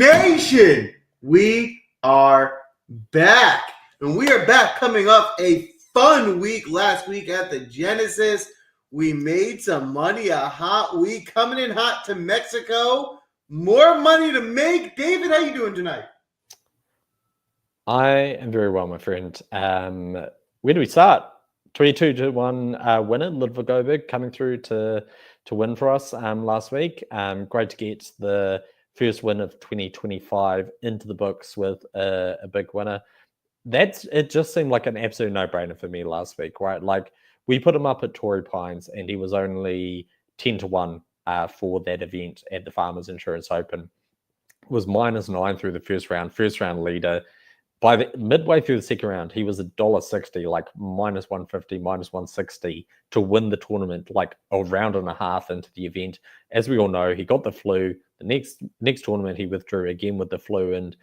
Nation, we are back. And we are back coming up a fun week last week at the Genesis. We made some money, a hot week, coming in hot to Mexico. More money to make. David, how you doing tonight? I am very well, my friend. Where do we start? 22-1 winner, Ludvig Aberg, coming through to win for us last week. Great to get the first win of 2025 into the books with a big winner. It just seemed like an absolute no-brainer for me last week, right? Like, we put him up at Torrey Pines and he was only 10-1 for that event at the Farmers Insurance Open. It was -9 through the first round leader. By the midway through the second round, he was $1.60, like -150, -160 to win the tournament, like a round and a half into the event. As we all know, he got the flu. The next tournament, he withdrew again with the flu. And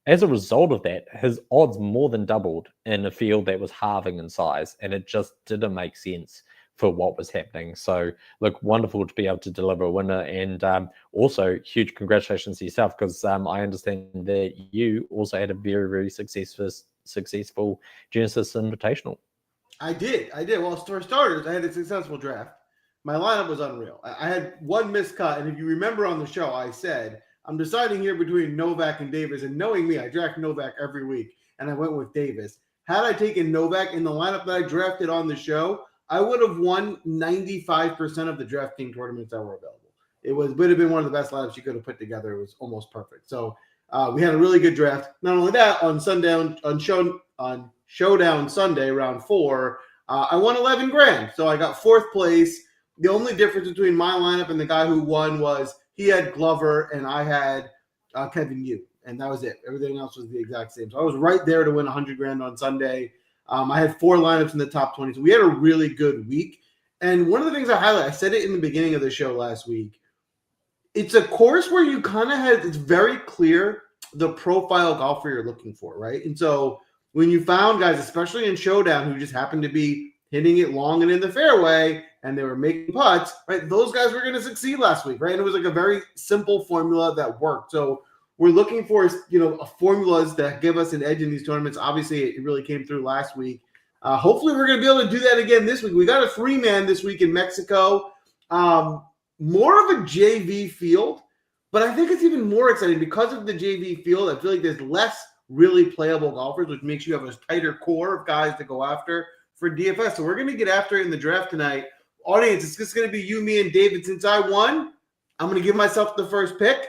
as a result of that, his odds more than doubled in a field that was halving in size. And it just didn't make sense for what was happening. So, look, wonderful to be able to deliver a winner. And also, huge congratulations to yourself, because I understand that you also had a very, very successful Genesis Invitational. I did. Well, for starters, I had a successful draft. My lineup was unreal. I had one miscut, and if you remember on the show, I said, I'm deciding here between Novak and Davis, and knowing me, I draft Novak every week, and I went with Davis. Had I taken Novak in the lineup that I drafted on the show, I would have won 95% of the DraftKings tournaments that were available. It would have been one of the best lineups you could have put together. It was almost perfect. So we had a really good draft. Not only that, on Showdown Sunday, round 4, I won $11,000. So I got 4th place. The only difference between my lineup and the guy who won was he had Glover and I had Kevin Yu, and that was it. Everything else was the exact same. So I was right there to win $100,000 on Sunday. I had 4 lineups in the top 20, so we had a really good week. And one of the things I highlight, I said it in the beginning of the show last week, it's a course where you kind of had, it's very clear the profile golfer you're looking for, right? And so when you found guys, especially in Showdown, who just happened to be hitting it long and in the fairway, and they were making putts, right? Those guys were going to succeed last week, right? And it was like a very simple formula that worked. So we're looking for, formulas that give us an edge in these tournaments. Obviously, it really came through last week. Hopefully, we're going to be able to do that again this week. We got a 3-man this week in Mexico. More of a JV field, but I think it's even more exciting because of the JV field. I feel like there's less really playable golfers, which makes you have a tighter core of guys to go after for DFS. So we're going to get after it in the draft tonight. Audience, it's just going to be you, me, and David. Since I won, I'm going to give myself the first pick.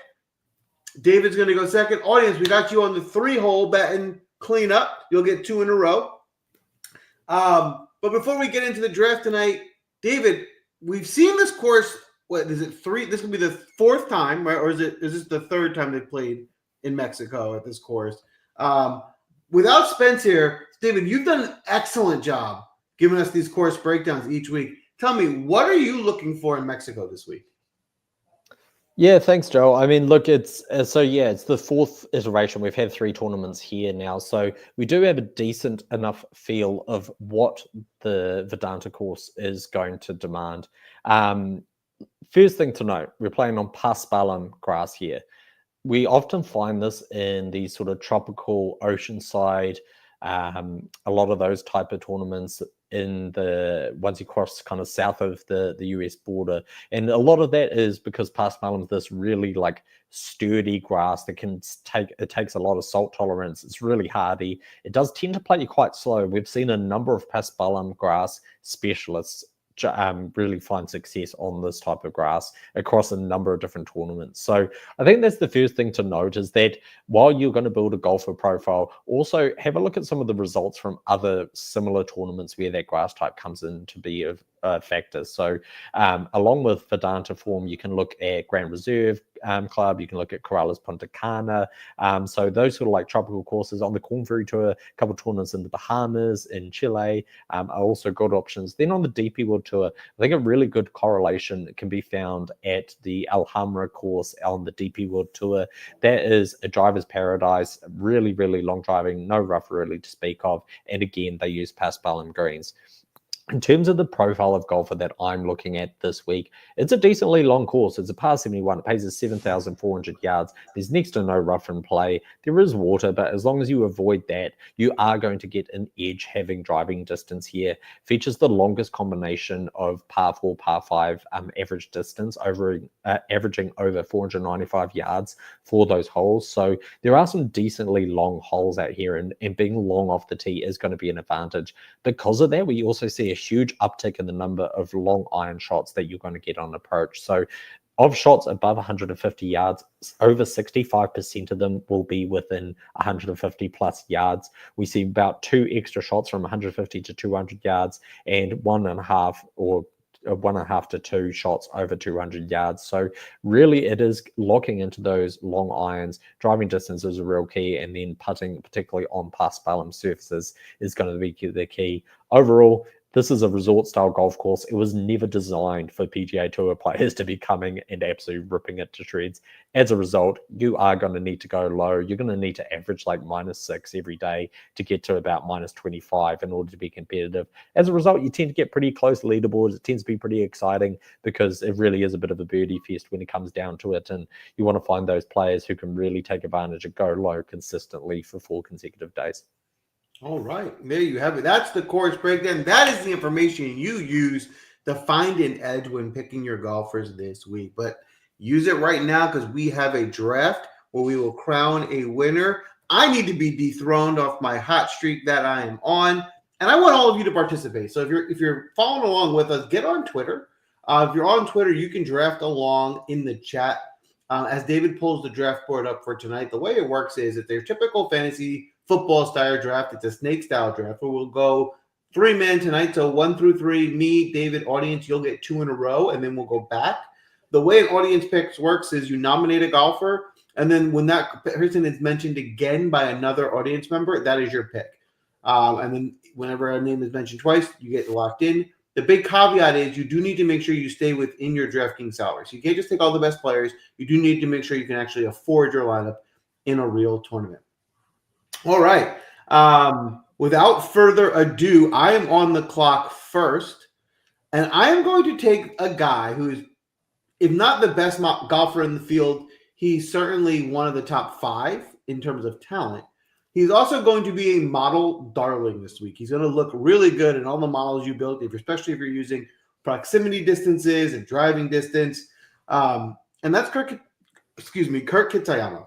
David's going to go second. Audience, we got you on the 3-hole betting cleanup. You'll get 2 in a row. But before we get into the draft tonight, David, we've seen this course. What is it? 3? This will be the 4th time, right? Or is this the 3rd time they've played in Mexico at this course? Without Spence here, David, you've done an excellent job giving us these course breakdowns each week. Tell me, what are you looking for in Mexico this week? Yeah, thanks, Joe. I mean, look, it's the 4th iteration. We've had 3 tournaments here now, so we do have a decent enough feel of what the Vedanta course is going to demand. First thing to note, we're playing on Paspalum grass here. We often find this in these sort of tropical oceanside, a lot of those type of tournaments once you cross kind of south of the US border. And a lot of that is because Paspalum is this really like sturdy grass that takes a lot of salt tolerance. It's really hardy. It does tend to play you quite slow. We've seen a number of Paspalum grass specialists really find success on this type of grass across a number of different tournaments. So I think that's the first thing to note, is that while you're going to build a golfer profile, also have a look at some of the results from other similar tournaments where that grass type comes in to be a factor. So along with Vedanta form, you can look at Grand Reserve Club, you can look at Corrales Punta Cana. So those sort of like tropical courses on the Corn Ferry Tour, a couple of tournaments in the Bahamas, in Chile, are also good options. Then on the DP World Tour, I think a really good correlation can be found at the Alhambra course on the DP World Tour. That is a driver's paradise, really, really long driving, no rough really to speak of. And again, they use Paspalum greens. In terms of the profile of golfer that I'm looking at this week, it's a decently long course. It's a par 71. It pays us 7,400 yards. There's next to no rough in play. There is water, but as long as you avoid that, you are going to get an edge having driving distance here. Features the longest combination of par 4, par 5 average distance, averaging over 495 yards for those holes. So there are some decently long holes out here, and being long off the tee is going to be an advantage. Because of that, we also see a huge uptick in the number of long iron shots that you're going to get on approach. So of shots above 150 yards, over 65% of them will be within 150 plus yards. We see about 2 extra shots from 150 to 200 yards and 1.5 to 2 shots over 200 yards. So really it is locking into those long irons. Driving distance is a real key, and then putting, particularly on paspalum surfaces, is going to be the key. Overall, this is a resort-style golf course. It was never designed for PGA Tour players to be coming and absolutely ripping it to shreds. As a result, you are going to need to go low. You're going to need to average like -6 every day to get to about -25 in order to be competitive. As a result, you tend to get pretty close leaderboards. It tends to be pretty exciting because it really is a bit of a birdie fest when it comes down to it. And you want to find those players who can really take advantage and go low consistently for 4 consecutive days. All right, there you have it. That's the course breakdown. That is the information you use to find an edge when picking your golfers this week. But use it right now because we have a draft where we will crown a winner. I need to be dethroned off my hot streak that I am on, and I want all of you to participate. So if you're following along with us, get on Twitter. If you're on Twitter, you can draft along in the chat. As David pulls the draft board up for tonight, the way it works is that their typical fantasy football style draft. It's a snake style draft where we'll go 3-man tonight. So 1 through 3, me, David, audience, you'll get 2 in a row, and then we'll go back. The way an audience picks works is you nominate a golfer, and then when that person is mentioned again by another audience member, that is your pick. And then whenever a name is mentioned twice, you get locked in. The big caveat is you do need to make sure you stay within your DraftKings salary. So you can't just take all the best players. You do need to make sure you can actually afford your lineup in a real tournament. All right. Without further ado, I am on the clock first, and I am going to take a guy who is, if not the best golfer in the field, he's certainly one of the top 5 in terms of talent. He's also going to be a model darling this week. He's going to look really good in all the models you built, especially if you're using proximity distances and driving distance. And that's Kurt Kitayama.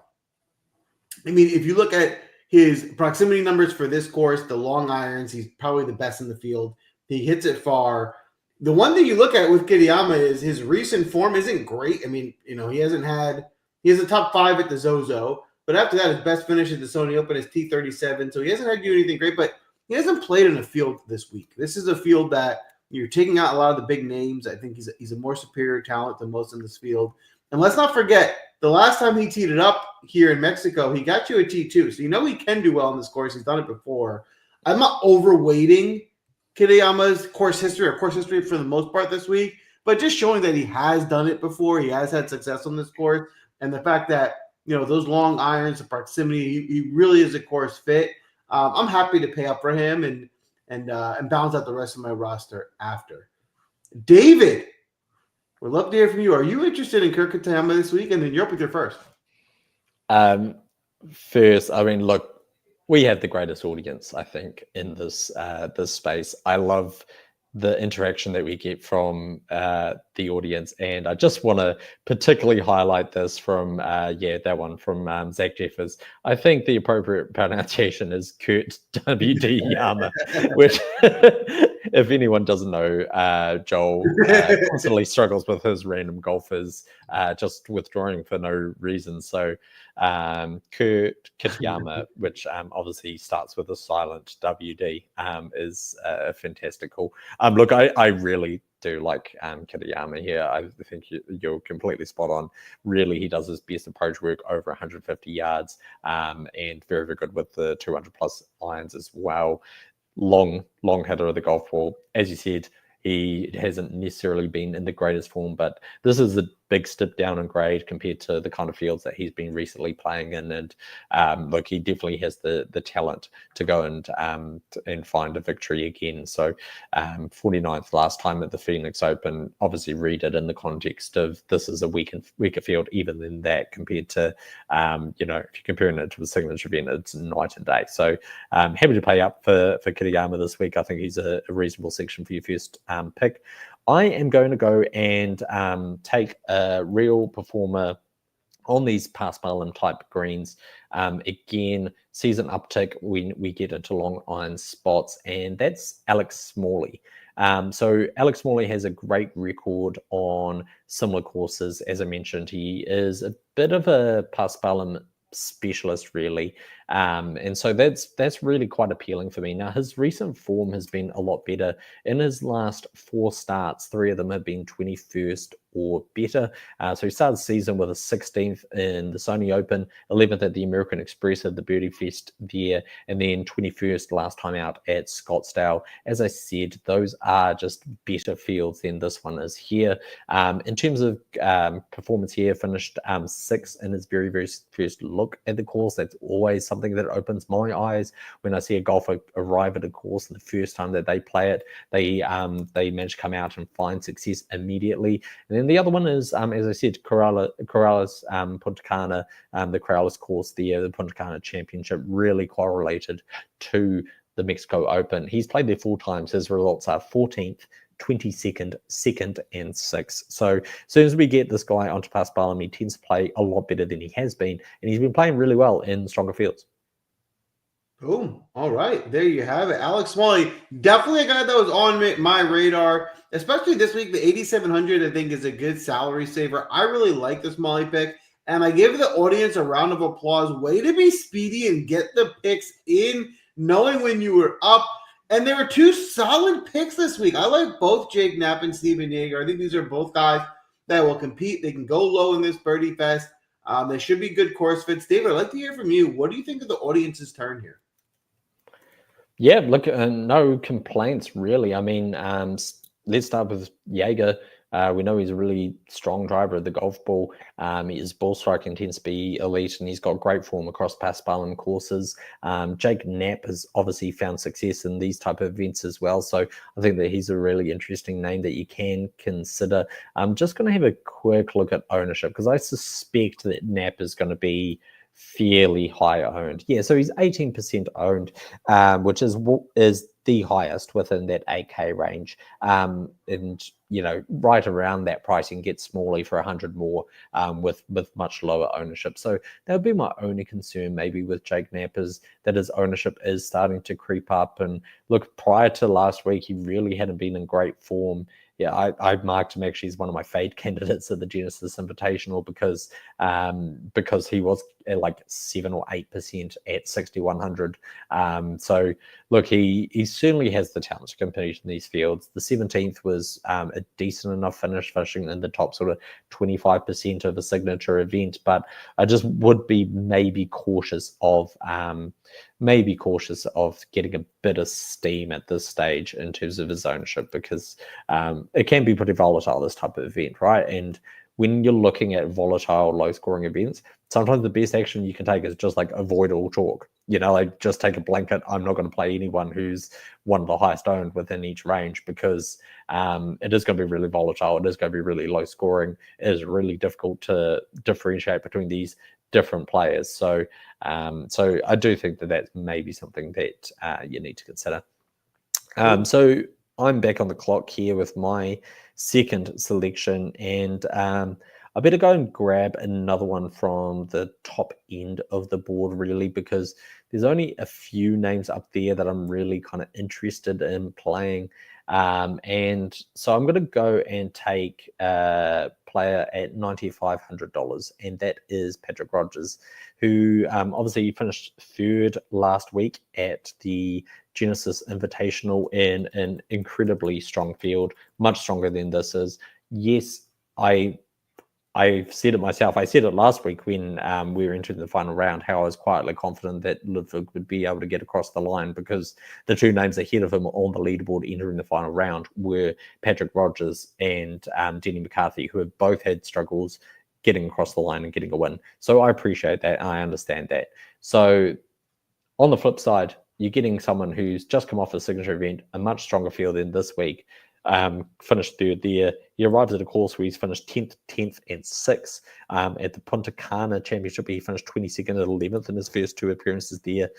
I mean, if you look at his proximity numbers for this course, the long irons, he's probably the best in the field. He hits it far. The one thing you look at with Kitayama is his recent form isn't great. I mean, he has a top 5 at the Zozo, but after that, his best finish at the Sony Open is T37. So he hasn't had to do anything great, but he hasn't played in a field this week. This is a field that you're taking out a lot of the big names. I think he's a more superior talent than most in this field. And let's not forget, the last time he teed it up here in Mexico, he got you a T2. So he can do well in this course. He's done it before. I'm not overweighting Kitayama's course history for the most part this week, but just showing that he has done it before. He has had success on this course. And the fact that, those long irons, the proximity, he really is a course fit. I'm happy to pay up for him and balance out the rest of my roster after. David, we'd love to hear from you. Are you interested in Kurt Kitayama this week? And then you're up with your first. First, I mean, look, we have the greatest audience, I think, in this space. I love the interaction that we get from the audience, and I just want to particularly highlight this from that one from Zach Jeffers. I think the appropriate pronunciation is Kurt W.D. Yama, which if anyone doesn't know, Joel constantly struggles with his random golfers just withdrawing for no reason. So Kurt Kitayama, which obviously starts with a silent WD, is a fantastic call. Look, I really do like Kitayama here. I think you're completely spot on. Really, he does his best approach work over 150 yards and very, very good with the 200 plus irons as well. Long hitter of the golf ball. As you said, he hasn't necessarily been in the greatest form, but this is big step down in grade compared to the kind of fields that he's been recently playing in. And look, he definitely has the talent to go and find a victory again. So 49th last time at the Phoenix Open. Obviously, read it in the context of this is a weaker field even than that compared to if you're comparing it to the signature event, it's night and day. So happy to pay up for Kitayama this week. I think he's a reasonable section for your first pick. I am going to go and take a real performer on these paspalum type greens. Again, season uptick when we get into long iron spots, and that's Alex Smalley. So Alex Smalley has a great record on similar courses. As I mentioned, he is a bit of a paspalum specialist, really. And so that's really quite appealing for me. Now, his recent form has been a lot better. In his last 4 starts, 3 of them have been 21st or better. So he started the season with a 16th in the Sony Open, 11th at the American Express at the Birdie Fest there, and then 21st last time out at Scottsdale. As I said, those are just better fields than this one is here. In terms of performance here, finished 6th in his very, very first look at the course. That's always something that opens my eyes when I see a golfer arrive at a course the first time that they play it. They manage to come out and find success immediately. And then the other one is, as I said, Corrales Punta Cana, the Corrales course there, the Punta Cana Championship, really correlated to the Mexico Open. He's played there 4 times. His results are 14th, 22nd, 2nd, and 6th. So as soon as we get this guy onto paspalum, he tends to play a lot better than he has been, and he's been playing really well in stronger fields. Boom. All right. There you have it. Alex Smalley, definitely a guy that was on my radar, especially this week. The 8,700, I think, is a good salary saver. I really like the Smalley pick, and I give the audience a round of applause. Way to be speedy and get the picks in, knowing when you were up. And there were 2 solid picks this week. I like both Jake Knapp and Steven Yeager. I think these are both guys that will compete. They can go low in this birdie fest. They should be good course fits. David, I'd like to hear from you. What do you think of the audience's turn here? Yeah, look, no complaints, really. I mean, let's start with Yeager. We know he's a really strong driver of the golf ball. His ball striking tends to be elite, and he's got great form across paspalum courses. Jake Knapp has obviously found success in these type of events as well. So I think that he's a really interesting name that you can consider. I'm just going to have a quick look at ownership, because I suspect that Knapp is going to be fairly high owned. Yeah, so he's 18% owned, which is the highest within that 8K range. And right around that price, you can get Smalley for 100 more with much lower ownership. So that would be my only concern maybe with Jake Knapp, is that his ownership is starting to creep up. And look, prior to last week, he really hadn't been in great form. Yeah, I marked him actually as one of my fade candidates at the Genesis Invitational because he was at like 7 or 8% at 6,100. So look, he certainly has the talent to compete in these fields. The 17th was a decent enough finish, finishing in the top sort of 25% of a signature event. But I just would be maybe cautious of getting a bit of steam at this stage in terms of his ownership, because it can be pretty volatile, this type of event, right? And when you're looking at volatile, low-scoring events, sometimes the best action you can take is just like avoid all chalk. Like just take a blanket. I'm not going to play anyone who's one of the highest owned within each range, because it is going to be really volatile. It is going to be really low-scoring. It is really difficult to differentiate between these different players. So I do think that that's maybe something that you need to consider. So I'm back on the clock here with my second selection, and I better go and grab another one from the top end of the board, really, because there's only a few names up there that I'm really kind of interested in playing. And so I'm going to go and take a player at $9,500, and that is Patrick Rodgers, who obviously finished 3rd last week at the Genesis Invitational in an incredibly strong field, much stronger than this is. Yes, I I've said it myself. I said it last week when we were entering the final round, how I was quietly confident that Ludvig would be able to get across the line because the two names ahead of him on the leaderboard entering the final round were Patrick Rodgers and Denny McCarthy, who have both had struggles getting across the line and getting a win. So I appreciate that. I understand that. So on the flip side, you're getting someone who's just come off a signature event, a much stronger field than this week, finished third there. He arrives at a course where he's finished 10th, and 6th. At the Punta Cana Championship, he finished 22nd and 11th in his first 2 appearances there.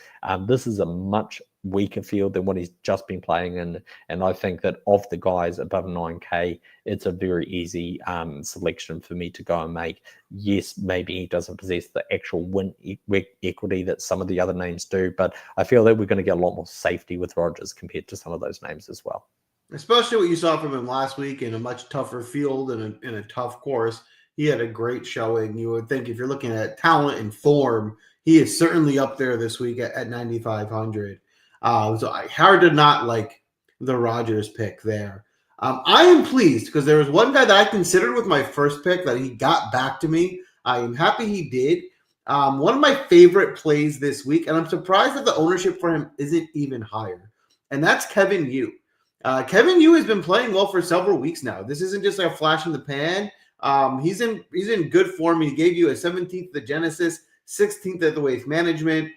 This is a much weaker field than what he's just been playing in. And I think that of the guys above 9K, it's a very easy selection for me to go and make. Yes, maybe he doesn't possess the actual win equity that some of the other names do, but I feel that we're going to get a lot more safety with Rodgers compared to some of those names as well. Especially what you saw from him last week in a much tougher field and in a tough course. He had a great showing. You would think if you're looking at talent and form, he is certainly up there this week at 9,500. So hard to not like the Rodgers pick there. I am pleased because there was one guy that I considered with my first pick that he got back to me. I am happy he did. One of my favorite plays this week, and I'm surprised that the ownership for him isn't even higher, and that's Kevin Yu. Kevin Yu has been playing well for several weeks now. This isn't just like a flash in the pan. He's in good form. He gave you a 17th at the Genesis, 16th at the Waste Management.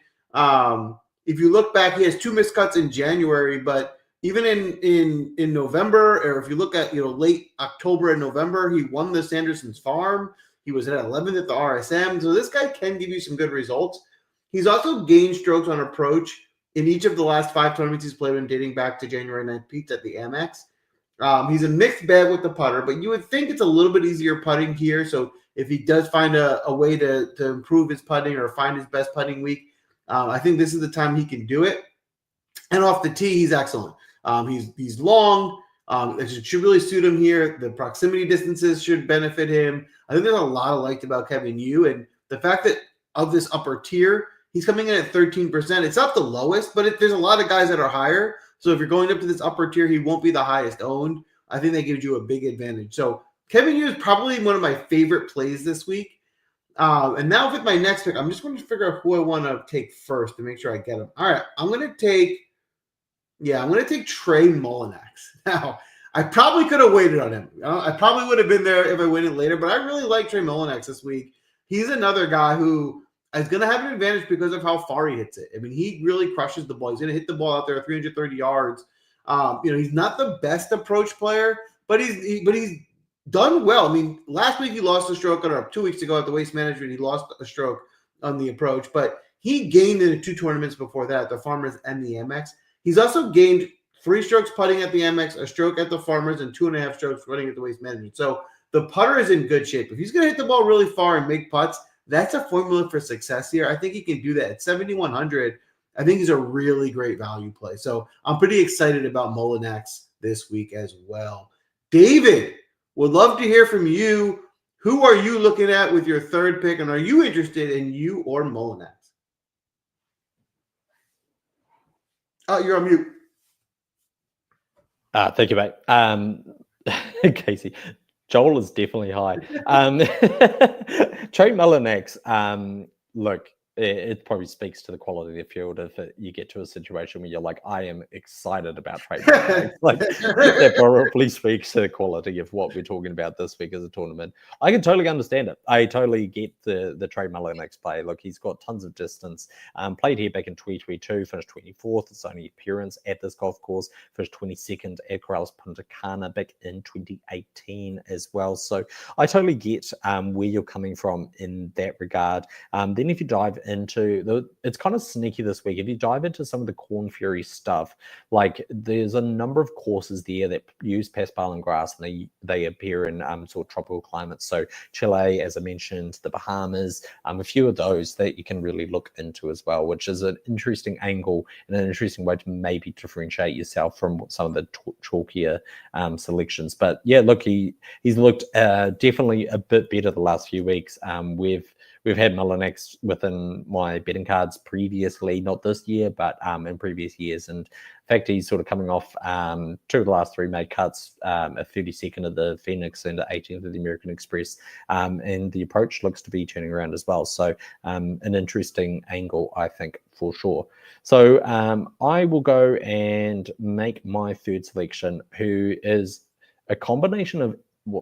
If you look back, he has 2 missed cuts in January, but even in November, or if you look at late October and November, he won the Sanderson's Farm. He was at 11th at the RSM. So this guy can give you some good results. He's also gained strokes on approach in each of the last 5 tournaments he's played in, dating back to January 9th Pete at the Amex. He's a mixed bag with the putter, but you would think it's a little bit easier putting here. So if he does find a way to improve his putting or find his best putting week, I think this is the time he can do it. And off the tee, he's excellent. He's long. It should really suit him here. The proximity distances should benefit him. I think there's a lot I liked about Kevin Yu, and the fact that of this upper tier, he's coming in at 13%. It's not the lowest, but there's a lot of guys that are higher. So if you're going up to this upper tier, he won't be the highest owned. I think that gives you a big advantage. So Kevin Yu is probably one of my favorite plays this week. And now with my next pick, I'm just going to figure out who I want to take first to make sure I get him. All right, I'm going to take Trey Mullinax. Now, I probably could have waited on him. I probably would have been there if I waited later, but I really like Trey Mullinax this week. He's another guy who is going to have an advantage because of how far he hits it. I mean, he really crushes the ball. He's going to hit the ball out there 330 yards. He's not the best approach player, but he's done well. I mean, last week he lost a stroke, or 2 weeks ago at the Waste Management, he lost a stroke on the approach, but he gained in the 2 tournaments before that, the Farmers and the Amex. He's also gained 3 strokes putting at the Amex, a stroke at the Farmers, and 2.5 strokes putting at the Waste Management. So the putter is in good shape. If he's going to hit the ball really far and make putts, that's a formula for success here. I think he can do that at 7,100. I think he's a really great value play. So I'm pretty excited about Mullinax this week as well. David, would love to hear from you. Who are you looking at with your third pick, and are you interested in Yu or Mullinax? You're on mute. Thank you, mate. Casey, Joel is definitely high. Trey Mullinax, look, it probably speaks to the quality of the field if you get to a situation where you're like, I am excited about Trey Mullinax. Like, that probably speaks to the quality of what we're talking about this week as a tournament. I can totally understand it. I totally get the Trey Mullinax play. Look, he's got tons of distance. Played here back in 2022, finished 24th. It's only appearance at this golf course. Finished 22nd at Corrales Punta Cana back in 2018 as well. So I totally get where you're coming from in that regard. Then if you dive into it's kind of sneaky this week. If you dive into some of the Corn Fury stuff, like there's a number of courses there that use paspalum grass, and they appear in sort of tropical climates. So Chile, as I mentioned, the Bahamas, a few of those that you can really look into as well, which is an interesting angle and an interesting way to maybe differentiate yourself from some of the chalkier selections. But yeah, look, he's looked definitely a bit better the last few weeks. we've had Mullinax within my betting cards previously, not this year, but in previous years. And in fact, he's sort of coming off 2 of the last 3 made cuts, a 32nd of the Phoenix and an 18th of the American Express. And the approach looks to be turning around as well. So an interesting angle, I think, for sure. So I will go and make my third selection, who is a combination of,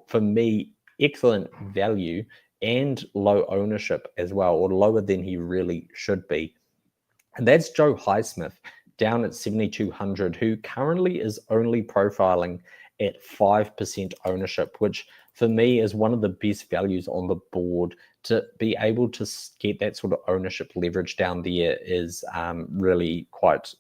for me, excellent value and low ownership as well, or lower than he really should be. And that's Joe Highsmith down at 7,200, who currently is only profiling at 5% ownership, which for me is one of the best values on the board. To be able to get that sort of ownership leverage down there is really quite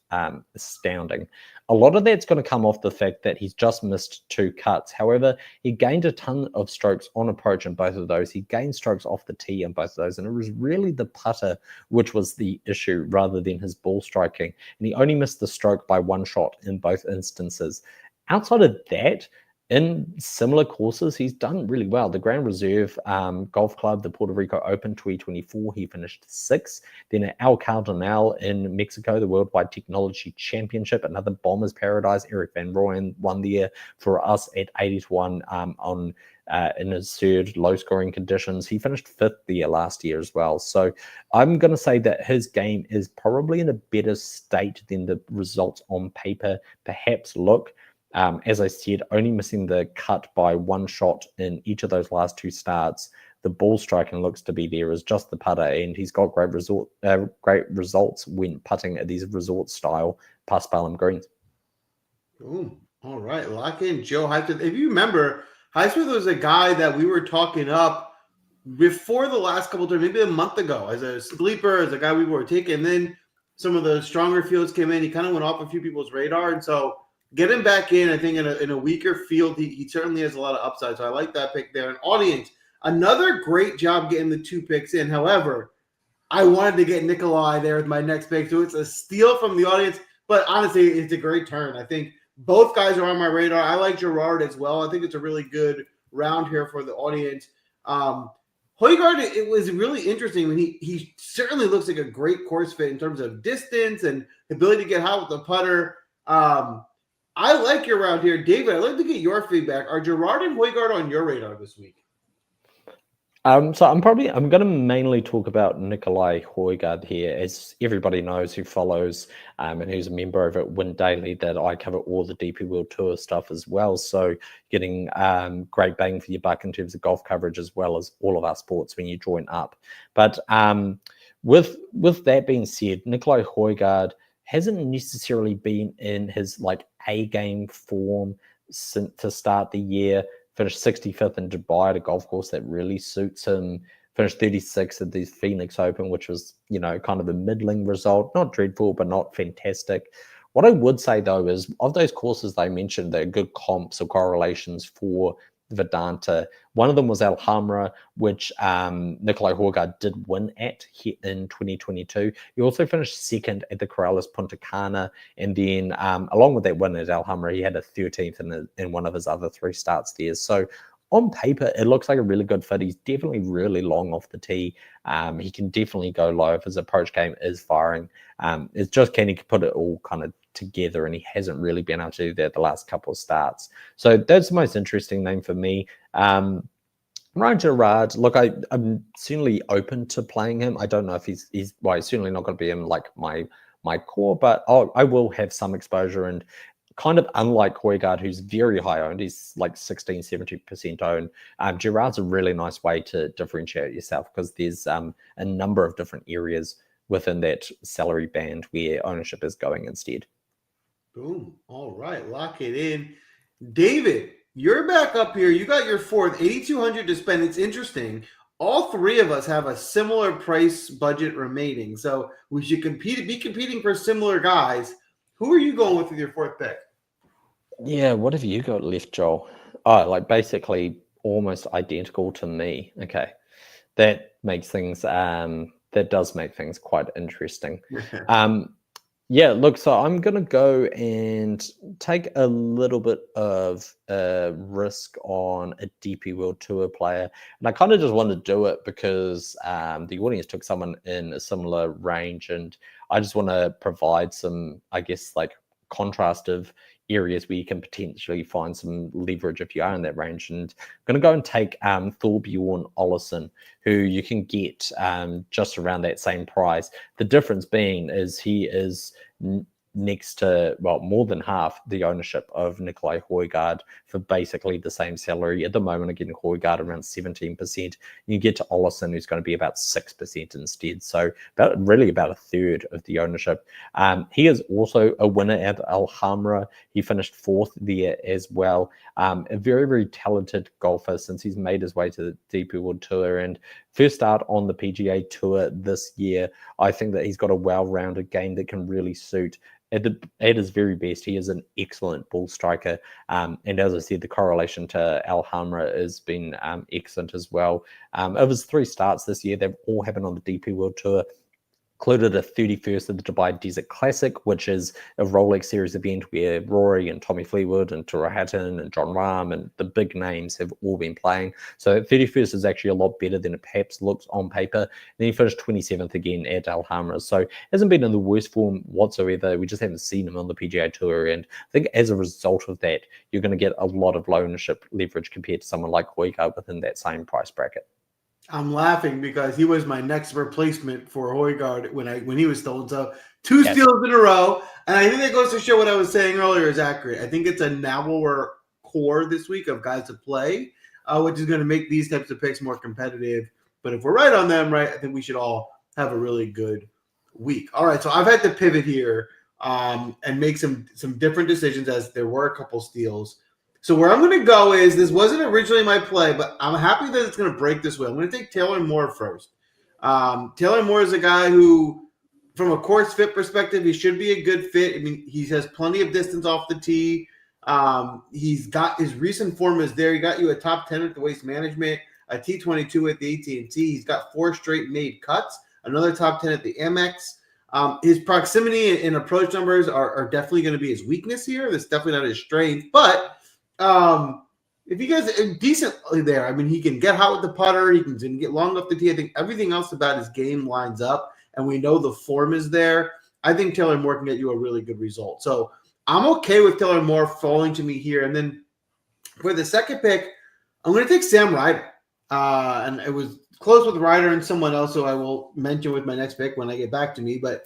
astounding. A lot of that's going to come off the fact that he's just missed 2 cuts. However, he gained a ton of strokes on approach in both of those. He gained strokes off the tee in both of those. And it was really the putter which was the issue rather than his ball striking. And he only missed the stroke by 1 shot in both instances. Outside of that, in similar courses, he's done really well. The Grand Reserve Golf Club, the Puerto Rico Open 2024, he finished 6th. Then at El Cardinal in Mexico, the Worldwide Technology Championship, another bomber's paradise. Eric Van Rooyen won there for us at 80-1 in his third low-scoring conditions. He finished 5th there last year as well. So I'm going to say that his game is probably in a better state than the results on paper perhaps look. As I said, only missing the cut by 1 shot in each of those last 2 starts. The ball striking looks to be there as just the putter, and he's got great results when putting at these resort-style paspalum greens. Boom. All right, lock in Joe Highsmith. If you remember, Highsmith was a guy that we were talking up before the last couple of times, maybe a month ago, as a sleeper, as a guy we were taking. And then some of the stronger fields came in. He kind of went off a few people's radar, and so get him back in. I think in a weaker field, he certainly has a lot of upside. So I like that pick there. And audience, another great job getting the 2 picks in. However, I wanted to get Nikolai there with my next pick, so it's a steal from the audience. But honestly, it's a great turn. I think both guys are on my radar. I like Gerard as well. I think it's a really good round here for the audience. Højgaard, it was really interesting when he certainly looks like a great course fit in terms of distance and ability to get hot with the putter. I like your round here. David, I'd like to get your feedback. Are Gerard and Højgaard on your radar this week? So I'm going to mainly talk about Nikolai Højgaard here. As everybody knows who follows and who's a member over at WinDaily, that I cover all the DP World Tour stuff as well. So getting great bang for your buck in terms of golf coverage as well as all of our sports when you join up. But with that being said, Nikolai Højgaard hasn't necessarily been in his A-game form to start the year. Finished 65th in Dubai at a golf course that really suits him. Finished 36th at the Phoenix Open, which was, kind of a middling result. Not dreadful, but not fantastic. What I would say, though, is of those courses they mentioned, they're good comps or correlations for Vedanta. One of them was Alhambra, which Nikolai Højgaard did win at in 2022. He also finished 2nd at the Corales Punta Cana, and then along with that win at Alhambra, he had a 13th in one of his other 3 starts there. So on paper, it looks like a really good fit. He's definitely really long off the tee. He can definitely go low if his approach game is firing. It's just can he put it all kind of together, and he hasn't really been able to do that the last couple of starts. So that's the most interesting name for me. Ryan Gerard, look, I'm certainly open to playing him. I don't know if he's certainly not going to be in my core, but I will have some exposure. And kind of unlike Højgaard, who's very high owned, he's 16-17% owned. Gerard's a really nice way to differentiate yourself because there's a number of different areas within that salary band where ownership is going instead. Boom. All right. Lock it in. David, you're back up here. You got your 4th, 8,200 to spend. It's interesting. All 3 of us have a similar price budget remaining. So we should be competing for similar guys. Who are you going with your 4th pick? Yeah, what have you got left, Joel? Oh, basically almost identical to me. Okay. That makes things that does make things quite interesting. Yeah, look, so I'm going to go and take a little bit of risk on a DP World Tour player. And I kind of just wanted to do it because the audience took someone in a similar range. And I just want to provide some, I guess, like contrastive areas where you can potentially find some leverage if you are in that range. And I'm going to go and take Thorbjorn Olesen, who you can get just around that same price. The difference being is he is next to, well, more than half the ownership of Nikolai Højgaard for basically the same salary. At the moment, again, Højgaard around 17%. You get to Olesen, who's going to be about 6% instead. So really about a third of the ownership. He is also a winner at Alhambra. He finished 4th there as well. A very, very talented golfer since he's made his way to the DP World Tour and first start on the PGA Tour this year. I think that he's got a well-rounded game that can really suit. At his very best, he is an excellent ball striker. And as I said, the correlation to Alhambra has been excellent as well. Of his 3 starts this year, they've all happened on the DP World Tour. Included a 31st of the Dubai Desert Classic, which is a Rolex Series event where Rory and Tommy Fleetwood and Tura Hatton and John Rahm and the big names have all been playing. So 31st is actually a lot better than it perhaps looks on paper. And then he finished 27th again at Alhambra. So hasn't been in the worst form whatsoever. We just haven't seen him on the PGA Tour. And I think as a result of that, you're going to get a lot of low ownership leverage compared to someone like Højgaard within that same price bracket. I'm laughing because he was my next replacement for Højgaard when he was stolen. So 2 steals in a row. And I think that goes to show what I was saying earlier is accurate. I think it's a narrower core this week of guys to play, which is going to make these types of picks more competitive. But if we're right on them, right, I think we should all have a really good week. All right, so I've had to pivot here and make some different decisions as there were a couple steals. So where I'm going to go is, this wasn't originally my play, but I'm happy that it's going to break this way. I'm going to take Taylor Moore first. Taylor Moore is a guy who, from a course fit perspective, he should be a good fit. I mean, he has plenty of distance off the tee. He's got his recent form is there. He got you a top 10 at the Waste Management, a T22 at the AT&T. He's got 4 straight made cuts, another top 10 at the Amex. His proximity and approach numbers are definitely going to be his weakness here. That's definitely not his strength, but if he gets decently there, I mean, he can get hot with the putter. He can get long off the tee. I think everything else about his game lines up, and we know the form is there. I think Taylor Moore can get you a really good result. So I'm okay with Taylor Moore falling to me here. And then for the second pick, I'm going to take Sam Ryder. And it was close with Ryder and someone else who I will mention with my next pick when I get back to me. But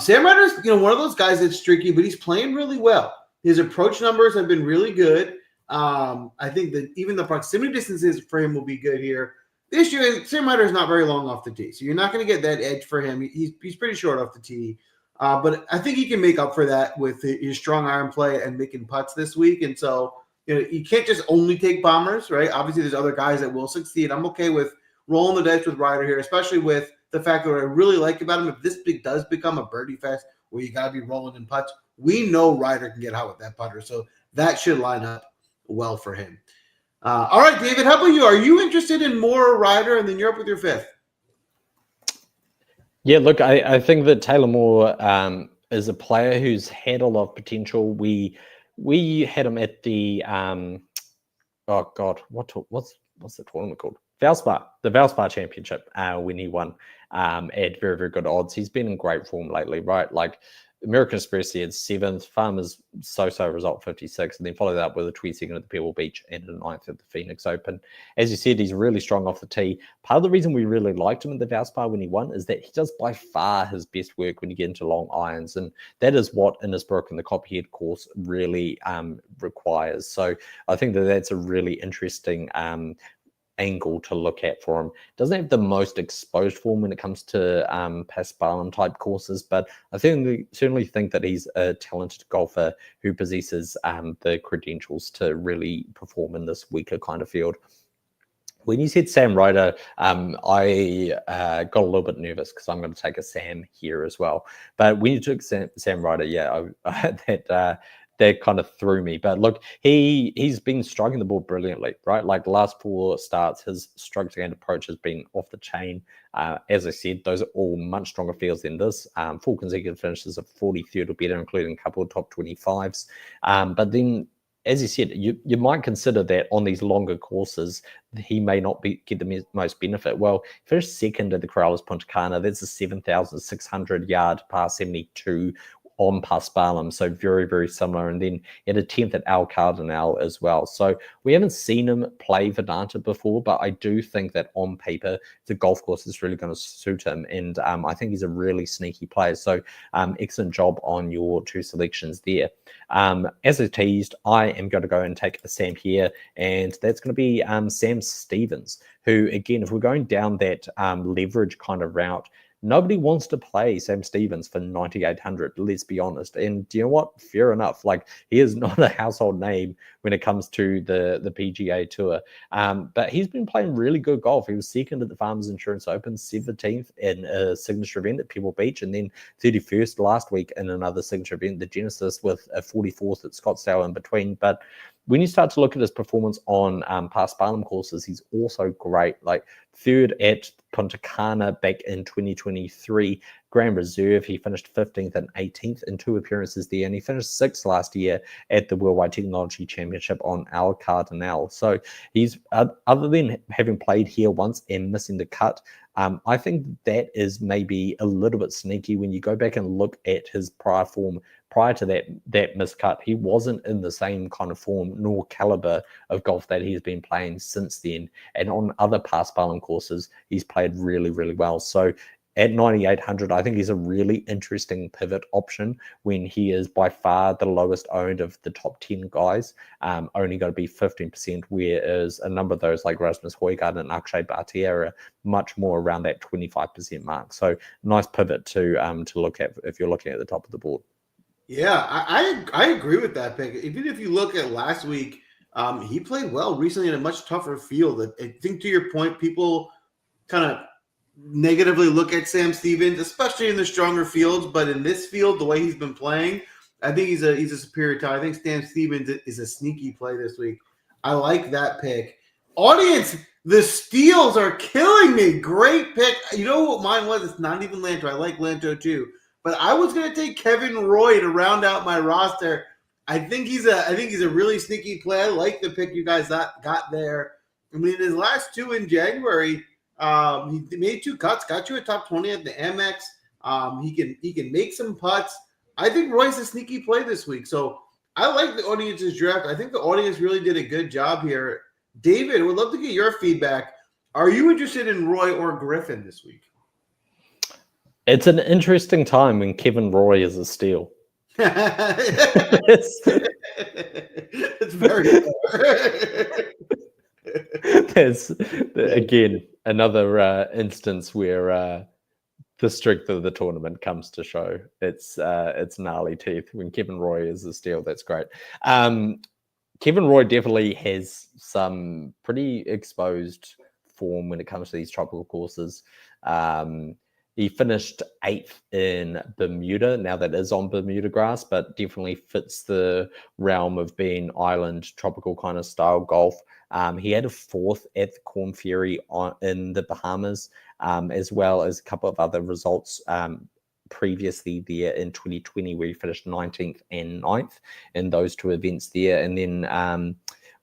Sam Ryder's, one of those guys that's streaky, but he's playing really well. His approach numbers have been really good. I think that even the proximity distances for him will be good here. This year, Sam Ryder is not very long off the tee, so you're not going to get that edge for him. He's pretty short off the tee. But I think he can make up for that with his strong iron play and making putts this week. And so, you can't just only take bombers, right? Obviously, there's other guys that will succeed. I'm okay with rolling the dice with Ryder here, especially with the fact that what I really like about him, if this does become a birdie fest where you got to be rolling in putts, we know Ryder can get hot with that putter. So that should line up well for him. All right, David, how about you? Are you interested in more Ryder, and then you're up with your fifth? Yeah, look, I think that Taylor Moore is a player who's had a lot of potential. We had him at the oh god, what's the tournament called? Valspar, the Valspar Championship, when he won at very, very good odds. He's been in great form lately, right? Like American Express, he had 7th, Farmers so-so result 56, and then followed that up with a 22nd at the Pebble Beach and a 9th at the Phoenix Open. As you said, he's really strong off the tee. Part of the reason we really liked him at the Valspar when he won is that he does by far his best work when you get into long irons, and that is what Innisbrook and the Copperhead course really requires. So I think that that's a really interesting angle to look at for him. Doesn't have the most exposed form when it comes to Paspalum type courses, but I certainly think that he's a talented golfer who possesses the credentials to really perform in this weaker kind of field. When you said Sam Ryder, I got a little bit nervous because I'm going to take a Sam here as well. But when you took Sam Ryder, yeah, I had that kind of threw me. But look, he's been striking the ball brilliantly, right? Like the last 4 starts, his stroke to gain approach has been off the chain. As I said, those are all much stronger fields than this. 4 consecutive finishes of 43rd or better, including a couple of top 25s. But then, as you said, you might consider that on these longer courses, he may not get the most benefit. Well, finished second at the Corrales Punta Cana. That's a 7,600 yard par 72 on Paspalum, so very, very similar. And then at a 10th at El Cardinal as well. So we haven't seen him play Vedanta before, but I do think that on paper, the golf course is really going to suit him. And I think he's a really sneaky player. So excellent job on your 2 selections there. As I teased, I am going to go and take a Sam here, and that's going to be Sam Stevens, who, again, if we're going down that leverage kind of route, nobody wants to play Sam Stevens for 9,800, let's be honest. And do you know what? Fair enough. Like, he is not a household name when it comes to the PGA Tour. But he's been playing really good golf. He was second at the Farmers Insurance Open, 17th in a signature event at Pebble Beach, and then 31st last week in another signature event, the Genesis, with a 44th at Scottsdale in between. But when you start to look at his performance on Paspalum courses, he's also great. Like 3rd at Punta Cana back in 2023. Grand Reserve, he finished 15th and 18th in 2 appearances there, and he finished 6th last year at the Worldwide Technology Championship on El Cardinal. So he's, other than having played here once and missing the cut, I think that is maybe a little bit sneaky when you go back and look at his prior form. Prior to that miscut, he wasn't in the same kind of form nor caliber of golf that he's been playing since then. And on other Paspalum courses, he's played really, really well. So at 9,800, I think he's a really interesting pivot option when he is by far the lowest owned of the top 10 guys, only going to be 15%, whereas a number of those like Rasmus Højgaard and Akshay Bhatia are much more around that 25% mark. So nice pivot to look at if you're looking at the top of the board. Yeah, I agree with that pick. Even if you look at last week, he played well recently in a much tougher field. I think, to your point, people kind of negatively look at Sam Stevens, especially in the stronger fields. But in this field, the way he's been playing, I think he's a superior talent. I think Sam Stevens is a sneaky play this week. I like that pick. Audience, the steals are killing me. Great pick. You know what mine was? It's not even Lanto. I like Lanto too. But I was going to take Kevin Roy to round out my roster. I think he's a really sneaky play. I like the pick you guys got there. I mean, his last 2 in January, he made 2 cuts, got you a top 20 at the Amex. He can make some putts. I think Roy's a sneaky play this week. So I like the audience's draft. I think the audience really did a good job here. David, would love to get your feedback. Are you interested in Roy or Griffin this week? It's an interesting time when Kevin Roy is a steal. it's very There's, again, another instance where the strength of the tournament comes to show. It's gnarly teeth. When Kevin Roy is a steal, that's great. Kevin Roy definitely has some pretty exposed form when it comes to these tropical courses. He finished 8th in Bermuda. Now that is on Bermuda grass, but definitely fits the realm of being island tropical kind of style golf. He had a 4th at the Corn Ferry in the Bahamas, as well as a couple of other results previously there in 2020, where he finished 19th and 9th in those 2 events there. And then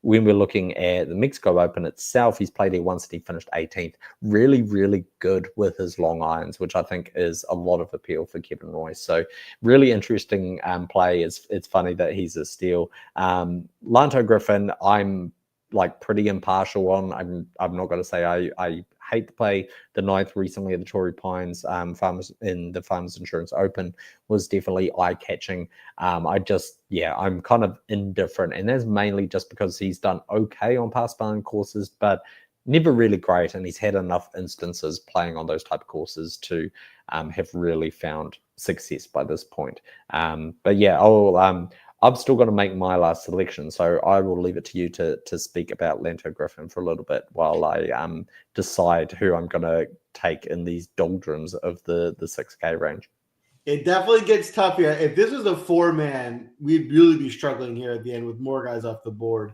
when we're looking at the Mexico Open itself, he's played there once and he finished 18th. Really, really good with his long irons, which I think is a lot of appeal for Kevin Roy. So really interesting play. It's funny that he's a steal. Lanto Griffin, I'm like pretty impartial on. I'm not going to say I hate to play the 9th recently at the Torrey Pines. Farmers Insurance Open was definitely eye-catching. I'm kind of indifferent, and that's mainly just because he's done okay on Paspalum courses, but never really great, and he's had enough instances playing on those type of courses to have really found success by this point. But yeah, I'm still going to make my last selection, so I will leave it to you to speak about Lanto Griffin for a little bit while I decide who I'm going to take in these doldrums of the 6K range. It definitely gets tough here. If this was a 4-man, we'd really be struggling here at the end with more guys off the board.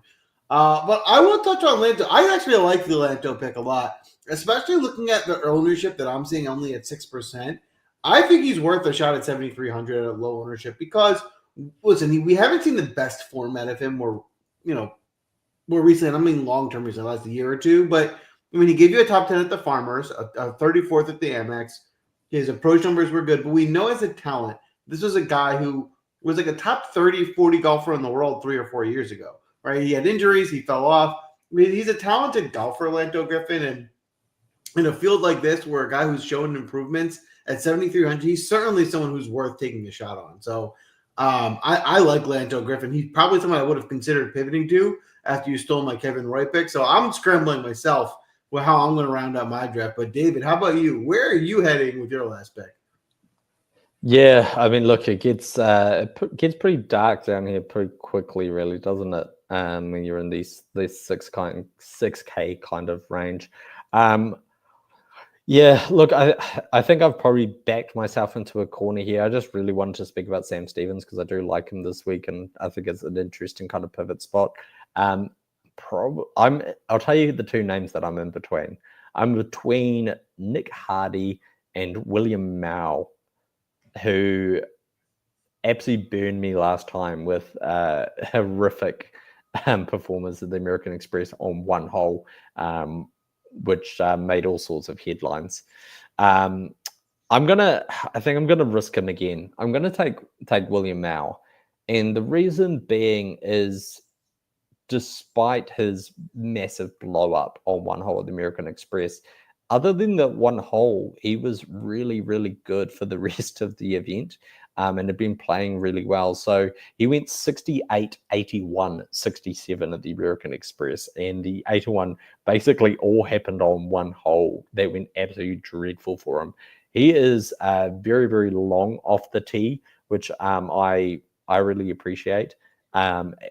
But I will touch on Lanto. I actually like the Lanto pick a lot, especially looking at the ownership that I'm seeing only at 6%. I think he's worth a shot at 7,300 at low ownership because, listen, we haven't seen the best format of him more recently. I mean, long-term recently, last year or two. But, I mean, he gave you a top 10 at the Farmers, a 34th at the Amex. His approach numbers were good, but we know as a talent, this was a guy who was like a top 30, 40 golfer in the world 3 or 4 years ago, right? He had injuries. He fell off. I mean, he's a talented golfer, Lanto Griffin, and in a field like this where a guy who's shown improvements at 7,300, he's certainly someone who's worth taking a shot on. So I like Lanto Griffin. He's probably someone I would have considered pivoting to after you stole my Kevin Roy pick. So I'm scrambling myself with how I'm going to round out my draft. But David, how about you? Where are you heading with your last pick? Yeah, I mean, look, it gets pretty dark down here pretty quickly, really, doesn't it? When you're in this 6K kind of range. Yeah, look, I think I've probably backed myself into a corner here. I just really wanted to speak about Sam Stevens because I do like him this week, and I think it's an interesting kind of pivot spot. I'll tell you the two names that I'm in between. I'm between Nick Hardy and William Mao, who absolutely burned me last time with horrific performance at the American Express on one hole, which made all sorts of headlines. I think I'm gonna risk him again. I'm gonna take William Mao, and the reason being is, despite his massive blow up on one hole at the American Express, other than that one hole, he was really, really good for the rest of the event, and had been playing really well. So he went 68, 81, 67 at the American Express, and the 81 basically all happened on one hole. That went absolutely dreadful for him. He is very, very long off the tee, which I really appreciate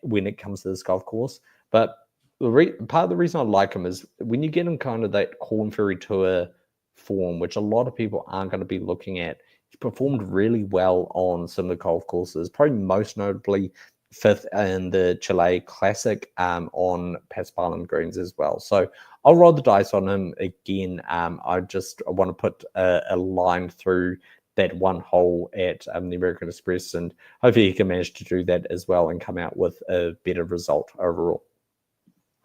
when it comes to this golf course. But part of the reason I like him is when you get him kind of that Corn Ferry Tour form, which a lot of people aren't going to be looking at, he performed really well on some of the golf courses, probably most notably 5th in the Chile Classic on Paspalum greens as well. So I'll roll the dice on him again. I want to put a line through that one hole at the American Express, and hopefully he can manage to do that as well and come out with a better result overall.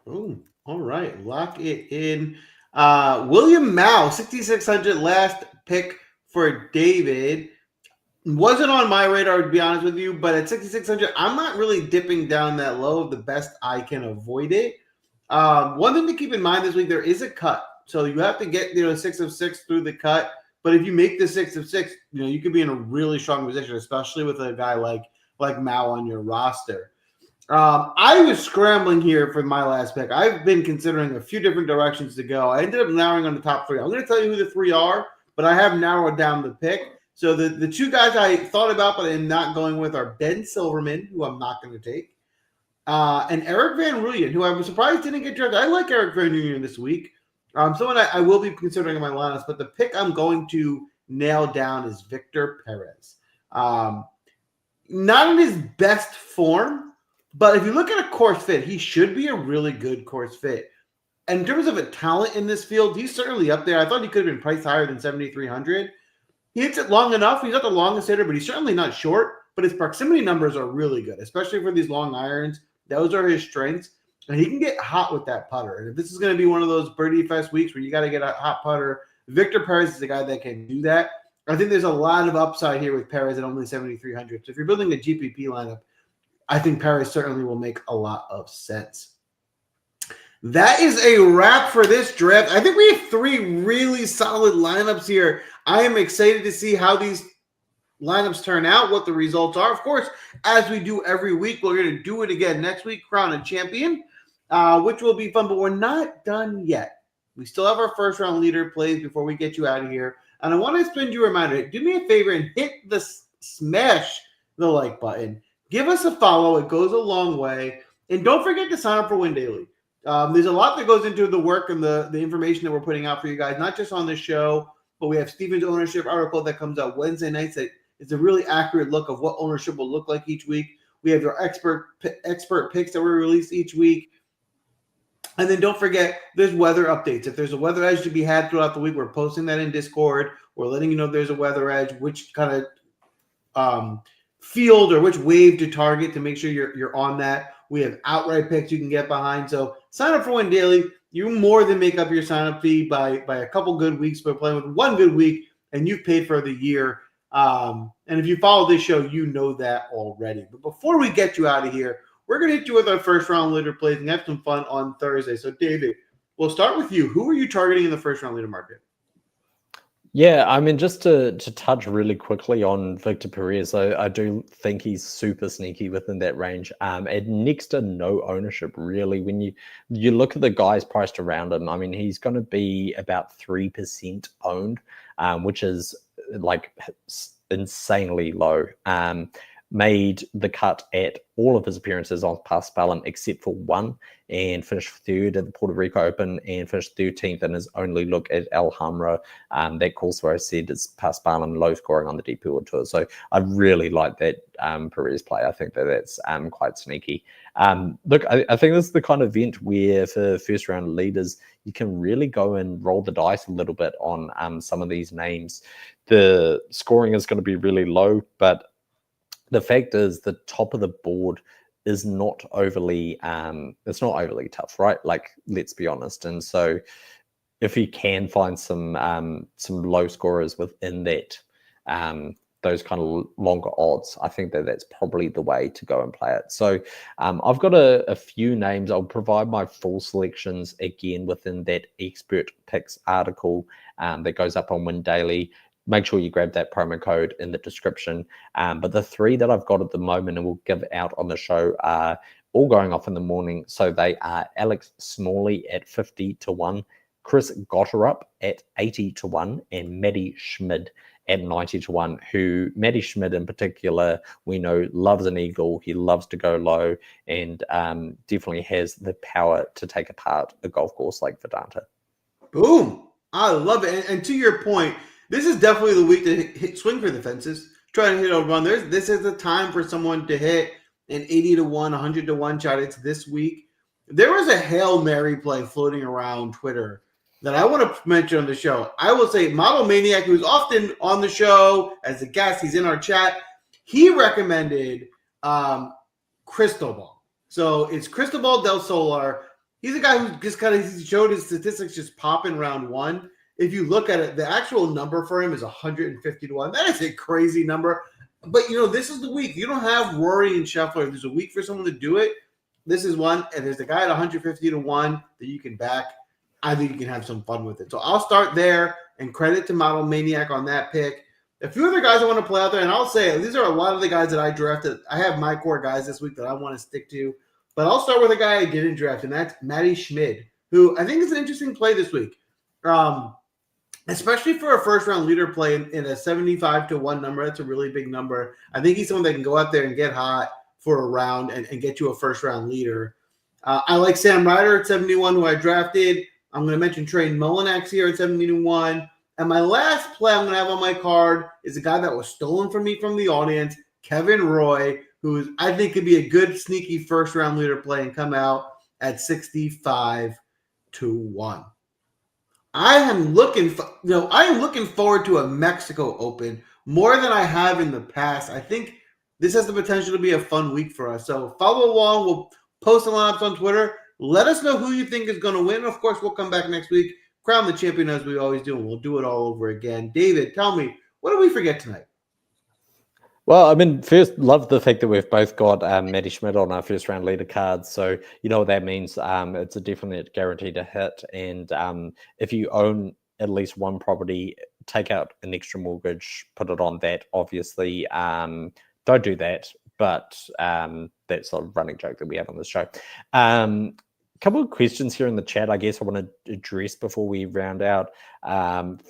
Oh, all right. Lock it in. William Mao, 6,600 last pick for David. Wasn't on my radar, to be honest with you, but at 6,600, I'm not really dipping down that low. The best I can avoid it. One thing to keep in mind this week, there is a cut. So you have to get 6 of 6 through the cut. But if you make the 6 of 6, you could be in a really strong position, especially with a guy like Mao on your roster. I was scrambling here for my last pick. I've been considering a few different directions to go. I ended up narrowing on the top 3. I'm going to tell you who the 3 are, but I have narrowed down the pick. So the 2 guys I thought about but I'm not going with are Ben Silverman, who I'm not going to take, and Eric Van Rooyen, who I'm surprised didn't get drafted. I like Eric Van Rooyen this week. Someone I will be considering in my lineups, but the pick I'm going to nail down is Victor Perez. Not in his best form, but if you look at a course fit, he should be a really good course fit. And in terms of a talent in this field, he's certainly up there. I thought he could have been priced higher than 7,300. He hits it long enough. He's not the longest hitter, but he's certainly not short. But his proximity numbers are really good, especially for these long irons. Those are his strengths. And he can get hot with that putter. And if this is going to be one of those birdie fest weeks where you got to get a hot putter, Victor Perez is the guy that can do that. I think there's a lot of upside here with Perez at only 7,300. So if you're building a GPP lineup, I think Perez certainly will make a lot of sense. That is a wrap for this draft. I think we have 3 really solid lineups here. I am excited to see how these lineups turn out, what the results are. Of course, as we do every week, we're going to do it again next week, crown a champion, which will be fun, but we're not done yet. We still have our first round leader plays before we get you out of here. And I want to spend you a reminder, do me a favor and smash the like button. Give us a follow. It goes a long way. And don't forget to sign up for WinDaily. There's a lot that goes into the work and the information that we're putting out for you guys, not just on this show, but we have Steven's ownership article that comes out Wednesday nights that It's a really accurate look of what ownership will look like each week. We have our expert picks that we release each week. And then don't forget, there's weather updates. If there's a weather edge to be had throughout the week, we're posting that in Discord. We're letting you know if there's a weather edge, which kind of field or which wave to target to make sure you're on that. We have outright picks you can get behind. So sign up for WinDaily. You more than make up your sign-up fee by a couple good weeks. But playing with one good week, and you've paid for the year. And if you follow this show, you know that already. But before we get you out of here, we're going to hit you with our first round leader plays and have some fun on Thursday. So, David, we'll start with you. Who are you targeting in the first round leader market? Yeah, I mean, just to touch really quickly on Victor Perez, I do think he's super sneaky within that range. At next to no ownership, really. When you look at the guys priced around him, I mean, he's going to be about 3% owned, which is like insanely low. Made the cut at all of his appearances on Paspalum except for one, and finished third at the Puerto Rico Open and finished 13th in his only look at Alhambra. That course where I said it's Paspalum low scoring on the Deep Tour. So I really like that Perez play. I think that's quite sneaky. Look, I think this is the kind of event where for first round leaders, you can really go and roll the dice a little bit on some of these names. The scoring is going to be really low, but the fact is the top of the board is not overly it's not overly tough, right? Like, let's be honest. And so if you can find some low scorers within that those kind of longer odds, I think that's probably the way to go and play it. So I've got a few names. I'll provide my full selections again within that expert picks article that goes up on WinDaily. Make sure you grab that promo code in the description. But the three that I've got at the moment and we'll give out on the show are all going off in the morning. So they are Alex Smalley at 50-1, Chris Gotterup at 80-1, and Matty Schmid at 90-1, who Matty Schmid in particular, we know loves an eagle. He loves to go low and definitely has the power to take apart a golf course like Vedanta. Boom. I love it. And to your point, this is definitely the week to swing for the fences. Try to hit a run. This is the time for someone to hit an 80-1, 100-1 shot. It's this week. There was a Hail Mary play floating around Twitter that I want to mention on the show. I will say Model Maniac, who's often on the show as a guest, he's in our chat. He recommended Cristobal. So it's Cristobal del Solar. He's a guy who just kind of showed his statistics just popping round one. If you look at it, the actual number for him is 150-1. That is a crazy number. But, this is the week. You don't have Rory and Scheffler. There's a week for someone to do it. This is one. And there's a guy at 150-1 that you can back. I think you can have some fun with it. So I'll start there, and credit to Model Maniac on that pick. A few other guys I want to play out there, and I'll say these are a lot of the guys that I drafted. I have my core guys this week that I want to stick to. But I'll start with a guy I didn't draft, and that's Matty Schmid, who I think is an interesting play this week. Especially for a first-round leader play in a 75-1 number. That's a really big number. I think he's someone that can go out there and get hot for a round and get you a first-round leader. I like Sam Ryder at 71, who I drafted. I'm going to mention Trey Mullinax here at 71. And my last play I'm going to have on my card is a guy that was stolen from me from the audience, Kevin Roy, who I think could be a good, sneaky first-round leader play and come out at 65-1. I am looking forward to a Mexico Open more than I have in the past. I think this has the potential to be a fun week for us. So follow along. We'll post the lineups on Twitter. Let us know who you think is going to win. Of course, we'll come back next week, crown the champion as we always do, and we'll do it all over again. David, tell me, what did we forget tonight? Well, I mean, first, love the fact that we've both got Matty Schmid on our first round leader cards. So you know what that means. It's a definite guarantee to hit. And if you own at least one property, take out an extra mortgage, put it on that. Obviously, don't do that. But that's a running joke that we have on this show. Couple of questions here in the chat, I guess I want to address before we round out.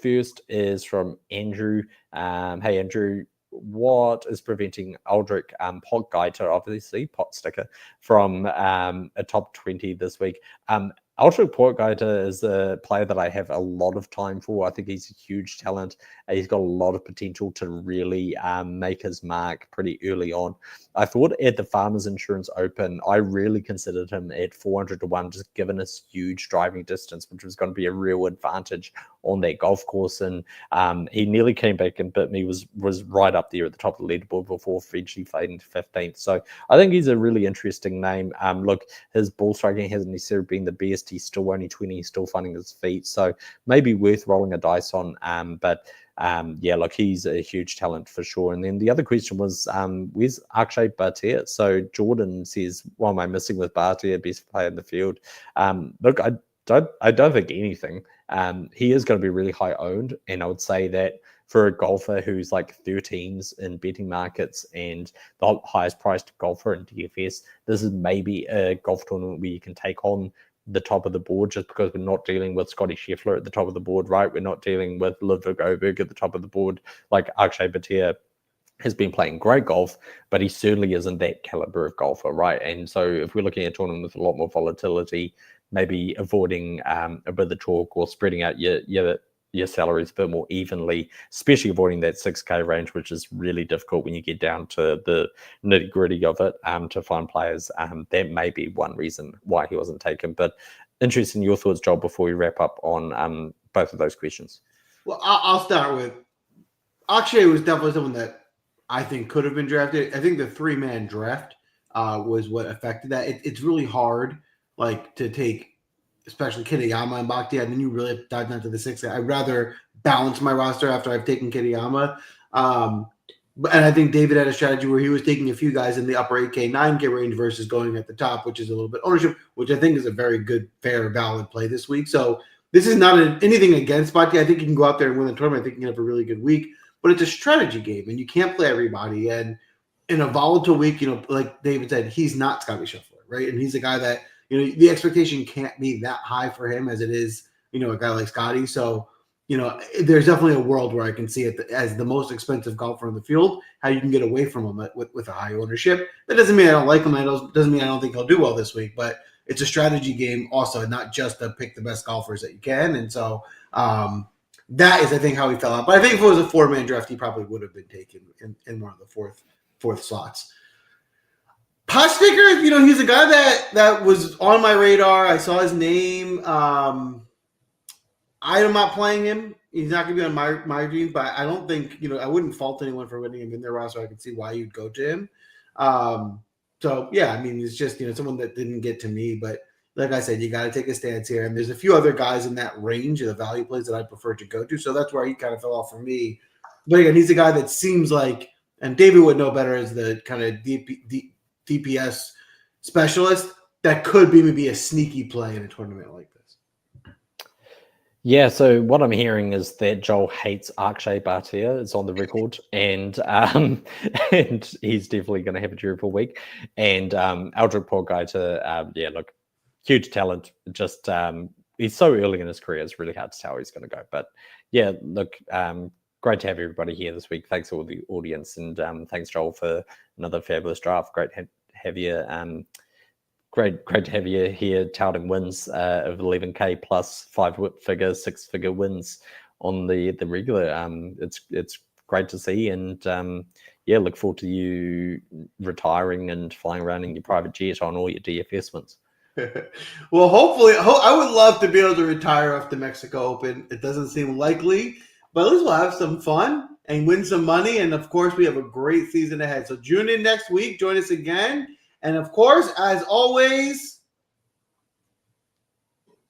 First is from Andrew. Hey, Andrew. What is preventing Aldrich Pot Guy to obviously pot sticker from a top 20 this week? Aldrich Portgaiter is a player that I have a lot of time for. I think he's a huge talent. He's got a lot of potential to really make his mark pretty early on. I thought at the Farmers Insurance Open, I really considered him at 400 to 1, just given his huge driving distance, which was going to be a real advantage on that golf course. And he nearly came back and bit me, was right up there at the top of the leaderboard before eventually fading to 15th. So I think he's a really interesting name. Look, his ball striking hasn't necessarily been the best. He's still only 20. He's still finding his feet. So maybe worth rolling a dice on. Yeah, look, he's a huge talent for sure. And then the other question was, where's Akshay Bhatia? So Jordan says, what am I missing with Bhatia, best player in the field? Look, I don't think anything. He is going to be really high owned. And I would say that for a golfer who's like 13s in betting markets and the highest priced golfer in DFS, this is maybe a golf tournament where you can take on the top of the board, just because we're not dealing with Scotty Scheffler at the top of the board, right? We're not dealing with Ludvig Aberg at the top of the board. Like Akshay Bhatia has been playing great golf, but he certainly isn't that caliber of golfer, right? And so if we're looking at a tournament with a lot more volatility, maybe avoiding a bit of the talk or spreading out your salaries a bit more evenly, especially avoiding that 6K range, which is really difficult when you get down to the nitty gritty of it, to find players. That may be one reason why he wasn't taken. But interested in your thoughts, Joel, before we wrap up on both of those questions. Well, I'll start with Akshay was definitely someone that I think could have been drafted. I think the 3-man draft was what affected that. It's really hard, like, to take especially Kitayama and Bhatia, and then you really dive down to the 6th guy. I'd rather balance my roster after I've taken Kitayama. And I think David had a strategy where he was taking a few guys in the upper 8K, 9K range versus going at the top, which is a little bit ownership, which I think is a very good, fair, valid play this week. So this is not anything against Bhatia. I think you can go out there and win the tournament. I think you can have a really good week, but it's a strategy game, and you can't play everybody. And in a volatile week, like David said, he's not Scotty Scheffler, right? And he's a guy that, the expectation can't be that high for him as it is, a guy like Scotty. So, there's definitely a world where I can see it as the most expensive golfer in the field, how you can get away from him with a high ownership. That doesn't mean I don't like him. Doesn't mean I don't think he'll do well this week, but it's a strategy game also, not just to pick the best golfers that you can. And so that is, I think, how he fell out. But I think if it was a 4-man draft, he probably would have been taken in one of the fourth slots. Potsticker, he's a guy that was on my radar. I saw his name. I'm not playing him. He's not going to be on my dreams, but I don't think, I wouldn't fault anyone for winning him in their roster. I could see why you'd go to him. So, yeah, I mean, it's just, someone that didn't get to me. But like I said, you got to take a stance here. And there's a few other guys in that range of the value plays that I prefer to go to. So that's where he kind of fell off for me. But again, he's a guy that seems like, and David would know better as the kind of DPS specialist, that could be maybe a sneaky play in a tournament like this. Yeah, so what I'm hearing is that Joel hates Akshay Bhatia. It's on the record, and and he's definitely going to have a terrible week. And Aldrich Portgaiter, yeah, look, huge talent. Just he's so early in his career; it's really hard to tell how he's going to go. But yeah, look, great to have everybody here this week. Thanks to all the audience, and thanks, Joel, for another fabulous draft. Great to have you. Great to have you here touting wins of 11K plus 5-figure, 6-figure wins on the regular. It's great to see, and yeah, look forward to you retiring and flying around in your private jet on all your DFS wins. Well, hopefully, I would love to be able to retire off the Mexico Open. It doesn't seem likely, but at least we'll have some fun and win some money. And of course, we have a great season ahead. So tune in next week. Join us again. And of course, as always,